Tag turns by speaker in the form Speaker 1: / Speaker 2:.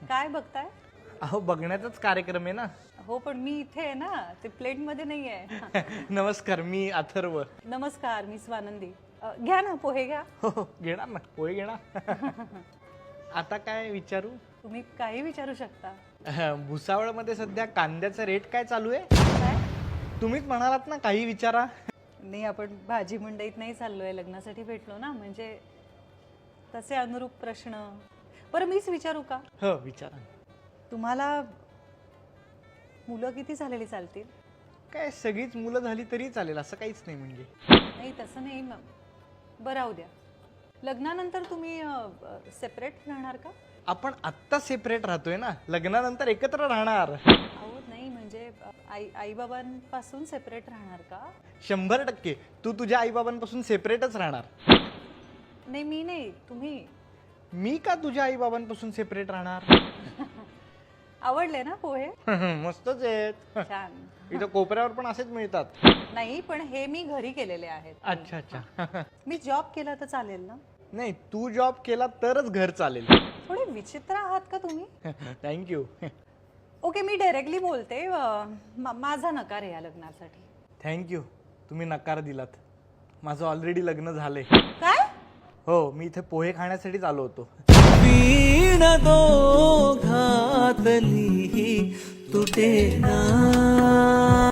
Speaker 1: काय बघताय?
Speaker 2: अहो बघण्याचाच कार्यक्रम आहे ना.
Speaker 1: हो पण मी इथे आहे ना, ते प्लेट मध्ये नाही आहे.
Speaker 2: नमस्कार, मी अथर्व.
Speaker 1: नमस्कार, मी स्वानंदी. घ्या ना, पोहे घ्या.
Speaker 2: हो घेणार ना, पोहे घेणार. आता काय विचारू?
Speaker 1: तुम्ही काही विचारू शकता.
Speaker 2: भुसावळमध्ये सध्या कांद्याचा रेट काय चालू आहे?
Speaker 1: काय?
Speaker 2: तुम्हीच म्हणालात ना काही विचारा.
Speaker 1: नाही, आपण भाजी मंडईत नाही चाललोय, लग्नासाठी भेटलो ना, म्हणजे तसे अनुरूप प्रश्न. बरं मीच विचारू का?
Speaker 2: हो विचारा.
Speaker 1: तुम्हाला मुलं किती झालेली चालतील?
Speaker 2: काय सगळीच मुलं झाली तरी चालेल, असं काहीच नाही म्हणजे.
Speaker 1: नाही तसं नाही. बरं राहू द्या. लग्नानंतर तुम्ही सेपरेट राहणार का?
Speaker 2: आपण आत्ता सेपरेट राहतोय ना, लग्नानंतर एकत्र राहणार.
Speaker 1: अहो नाही, म्हणजे आई बाबांपासून सेपरेट राहणार का?
Speaker 2: 100% तू तुझ्या आईबाबांपासून सेपरेटच राहणार.
Speaker 1: नाही मी नाही, तुम्ही.
Speaker 2: मी का तुझ्या आईबाबांपासून सेपरेट राहणार?
Speaker 1: आवडले ना पोहे?
Speaker 2: मस्तच आहेत.
Speaker 1: छान.
Speaker 2: इथं कोपऱ्यावर पण असेच मिळतात.
Speaker 1: नाही पण हे मी घरी केलेले आहेत.
Speaker 2: अच्छा अच्छा.
Speaker 1: मी जॉब केला तर चालेल ना?
Speaker 2: नाही, तू जॉब केला तरच घर चालेल.
Speaker 1: थोडे विचित्र आहात का तुम्ही?
Speaker 2: थँक्यू.
Speaker 1: ओके, मी डायरेक्टली बोलते. माझा नकार आहे या लग्नासाठी.
Speaker 2: थँक्यू, तुम्ही नकार दिलात. माझं ऑलरेडी लग्न झालंय.
Speaker 1: काय?
Speaker 2: हो, मी इथे पोहे खाण्यासाठीच आलो होतो.
Speaker 3: वीण दोघातली तुटे ना.